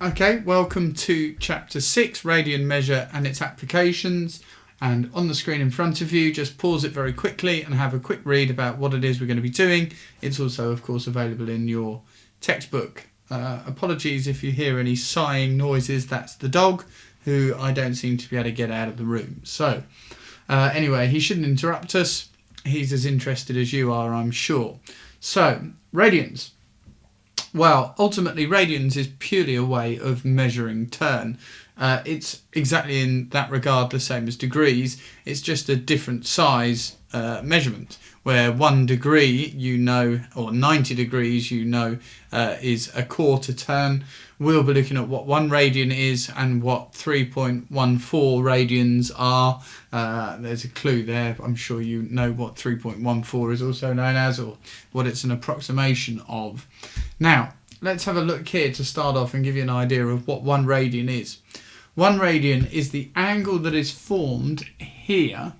Okay, welcome to Chapter 6, Radian Measure and its Applications. And on the screen in front of you, just pause it very quickly and have a quick read about what it is we're going to be doing. It's also, of course, available in your textbook. Apologies if you hear any sighing noises, that's the dog, who I don't seem to be able to get out of the room. So, anyway, he shouldn't interrupt us. He's as interested as you are, I'm sure. So, radians. Well, ultimately, radians is purely a way of measuring turn. It's exactly in that regard the same as degrees. It's just a different size measurement, where 1 degree, you know, or 90 degrees, you know, is a quarter turn. We'll be looking at what 1 radian is and what 3.14 radians are. There's a clue there. I'm sure you know what 3.14 is also known as, or what it's an approximation of. Now, let's have a look here to start off and give you an idea of what 1 radian is. 1 radian is the angle that is formed here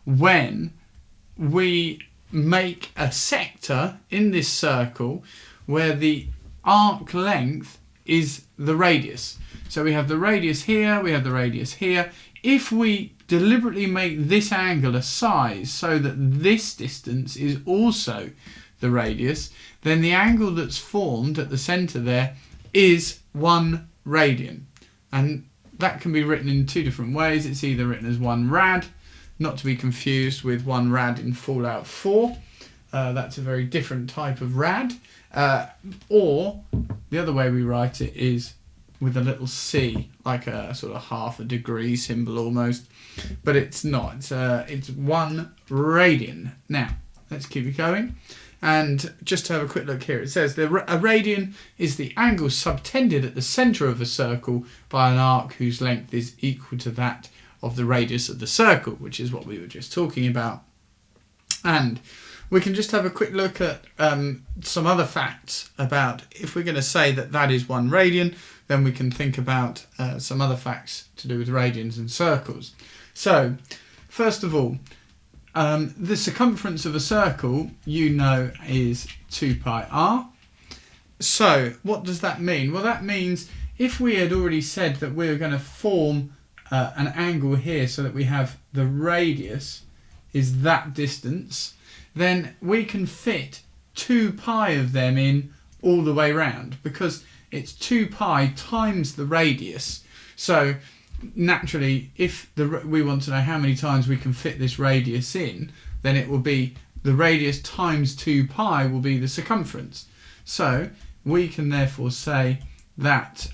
when we make a sector in this circle where the arc length is the radius. So we have the radius here, we have the radius here. If we deliberately make this angle a size so that this distance is also the radius, then the angle that's formed at the centre there is 1 radian. And that can be written in 2 different ways. It's either written as 1 rad, not to be confused with 1 rad in Fallout 4. That's a very different type of rad. Or the other way we write it is with a little c, like a sort of half a degree symbol almost. But it's not. It's 1 radian. Now, let's keep it going. And just to have a quick look here, it says a radian is the angle subtended at the centre of a circle by an arc whose length is equal to that of the radius of the circle, which is what we were just talking about. And we can just have a quick look at some other facts about, if we're going to say that that is 1 radian, then we can think about some other facts to do with radians and circles. So, first of all, the circumference of a circle, you know, is 2 pi r. So what does that mean? Well, that means if we had already said that we were going to form an angle here so that we have the radius is that distance, then we can fit 2 pi of them in all the way round, because it's 2 pi times the radius. So naturally, if we want to know how many times we can fit this radius in, then it will be the radius times 2 pi will be the circumference. So we can therefore say that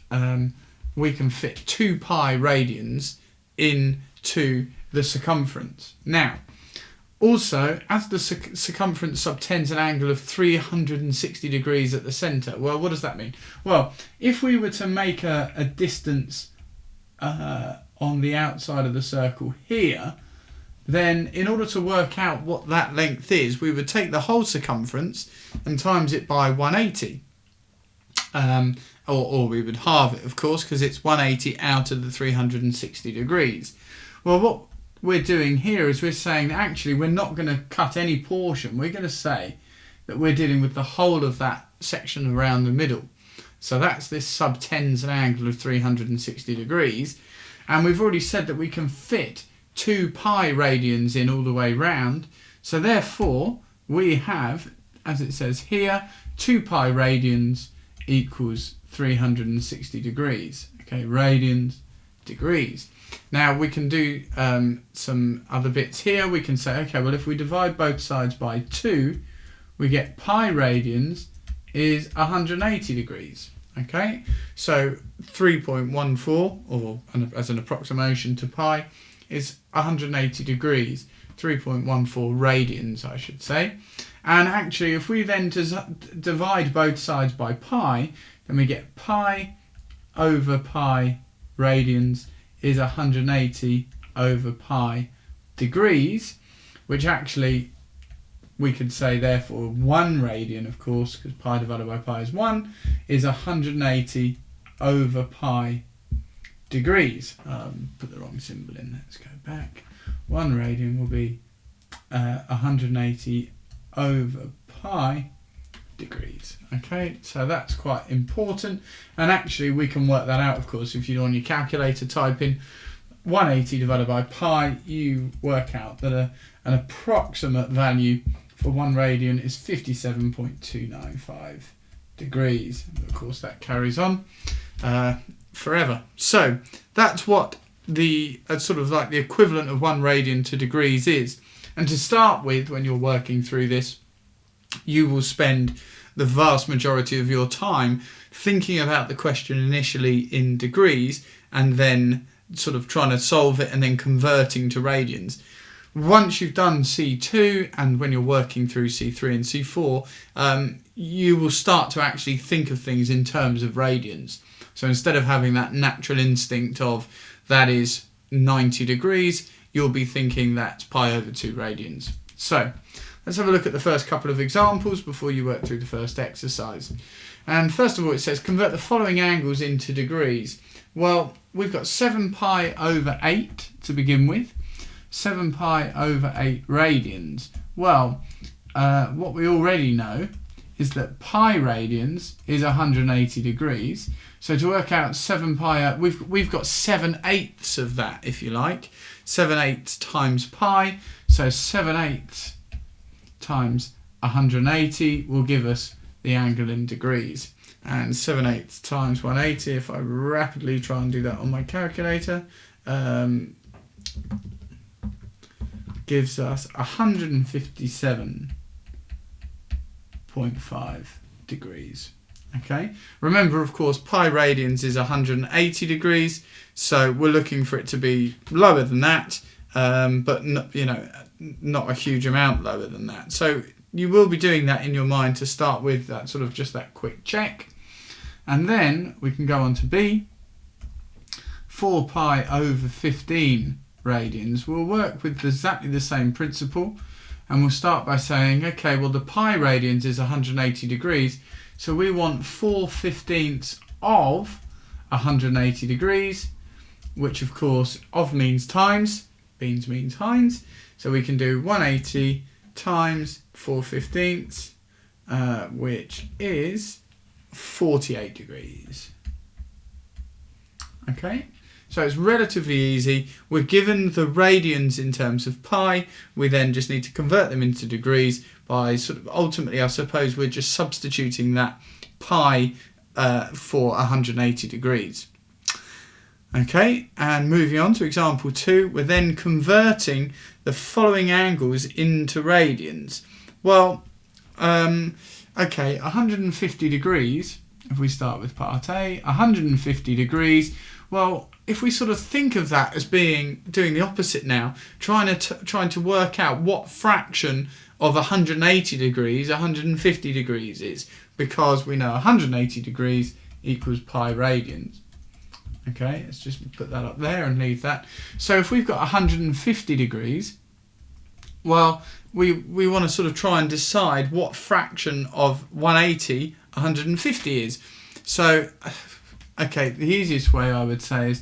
we can fit 2 pi radians into the circumference. Now, also, as the circumference subtends an angle of 360 degrees at the centre, well, what does that mean? Well, if we were to make a distance on the outside of the circle here, then in order to work out what that length is, we would take the whole circumference and times it by 180. Or we would halve it, of course, because it's 180 out of the 360 degrees. Well, what we're doing here is we're saying that actually we're not going to cut any portion. We're going to say that we're dealing with the whole of that section around the middle. So that's this subtends an angle of 360 degrees. And we've already said that we can fit 2 pi radians in all the way round. So therefore, we have, as it says here, 2 pi radians equals 360 degrees. Okay, radians, degrees. Now we can do some other bits here. We can say, okay, well, if we divide both sides by 2, we get pi radians is 180 degrees. Okay, so 3.14, or as an approximation to pi, is 180 degrees. 3.14 radians, I should say. And actually, if we then divide both sides by pi, then we get pi over pi radians is 180 over pi degrees, which actually we could say therefore 1 radian, of course, because pi divided by pi is 1, is 180 over pi degrees. Put the wrong symbol in, let's go back. 1 radian will be 180 over pi degrees. Okay, so that's quite important, and actually we can work that out, of course. If you do on your calculator type in 180 divided by pi, you work out that an approximate value for 1 radian is 57.295 degrees. And of course that carries on forever. So that's what the sort of like the equivalent of 1 radian to degrees is. And to start with, when you're working through this, you will spend the vast majority of your time thinking about the question initially in degrees and then sort of trying to solve it and then converting to radians. Once you've done C2 and when you're working through C3 and C4, you will start to actually think of things in terms of radians. So instead of having that natural instinct of that is 90 degrees, you'll be thinking that's pi over 2 radians. So let's have a look at the first couple of examples before you work through the first exercise. And first of all, it says convert the following angles into degrees. Well, we've got 7 pi over 8 to begin with. 7 pi over 8 radians. Well, what we already know is that pi radians is 180 degrees. So to work out 7 pi, we've got 7/8 of that, if you like. 7/8 times pi. So 7/8 times 180 will give us the angle in degrees. And 7/8 times 180, if I rapidly try and do that on my calculator, gives us 157.5 degrees. Okay. Remember, of course, pi radians is 180 degrees, so we're looking for it to be lower than that, but not, not a huge amount lower than that. So you will be doing that in your mind to start with, that sort of just that quick check, and then we can go on to B. 4 pi over 15 radians. We'll work with exactly the same principle, and we'll start by saying, okay, well the pi radians is 180 degrees, so we want 4/15 of 180 degrees, which of course of means times, beans means Heinz, so we can do 180 times 4/15, which is 48 degrees. Okay. So it's relatively easy. We're given the radians in terms of pi. We then just need to convert them into degrees by sort of ultimately, I suppose, we're just substituting that pi for 180 degrees. Okay, and moving on to example 2, we're then converting the following angles into radians. Well, okay, 150 degrees, if we start with part A, 150 degrees, well, if we sort of think of that as being doing the opposite now, trying to work out what fraction of 180 degrees 150 degrees is, because we know 180 degrees equals pi radians. Okay, let's just put that up there and leave that. So if we've got 150 degrees, well, we want to sort of try and decide what fraction of 180 150 is. So okay, the easiest way I would say is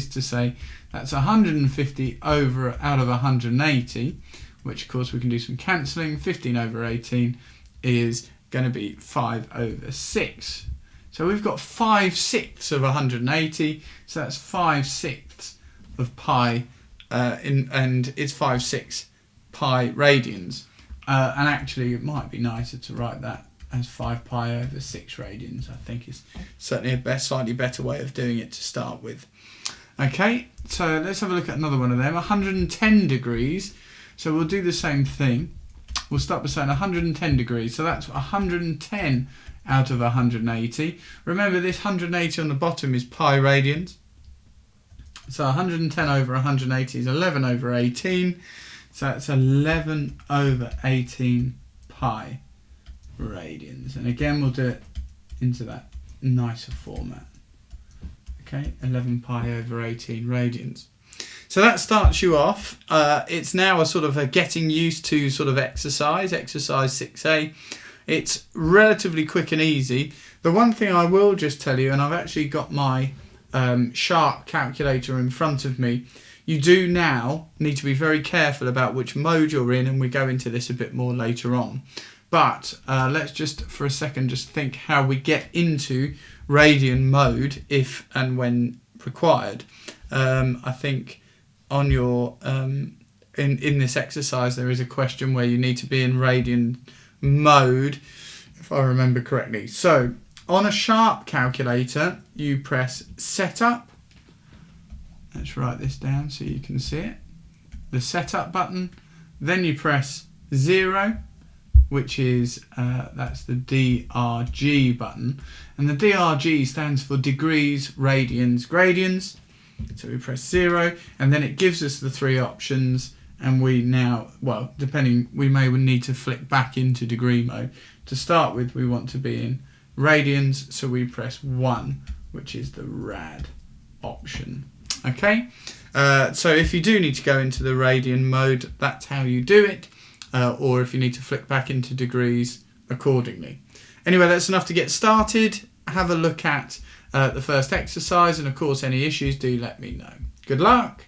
to say that's 150 out of 180, which of course we can do some cancelling. 15 over 18 is going to be 5/6. So we've got 5/6 of 180, so that's 5/6 of pi, and it's 5/6 pi radians. And actually it might be nicer to write that as 5 pi over 6 radians. I think is certainly a slightly better way of doing it to start with. Okay, so let's have a look at another one of them. 110 degrees. So we'll do the same thing. We'll start by saying 110 degrees. So that's 110 out of 180. Remember, this 180 on the bottom is pi radians. So 110 over 180 is 11 over 18. So that's 11 over 18 pi radians. And again, we'll do it into that nicer format. Okay, 11 pi over 18 radians. So that starts you off. It's now a sort of a getting used to sort of exercise 6A. It's relatively quick and easy. The one thing I will just tell you, and I've actually got my Sharp calculator in front of me, you do now need to be very careful about which mode you're in, and we go into this a bit more later on. But let's just for a second just think how we get into radian mode if and when required. I think on your in this exercise there is a question where you need to be in radian mode, if I remember correctly. So on a sharp calculator you press setup. Let's write this down so you can see it. The setup button. Then you press 0, which is that's the DRG button, and the DRG stands for degrees, radians, gradians. So we press 0, and then it gives us the 3 options, and we now, well, depending, we may need to flick back into degree mode. To start with, we want to be in radians, so we press 1, which is the rad option. Okay, so if you do need to go into the radian mode, that's how you do it. Or if you need to flick back into degrees accordingly. Anyway, that's enough to get started. Have a look at the first exercise, and of course any issues, do let me know. Good luck!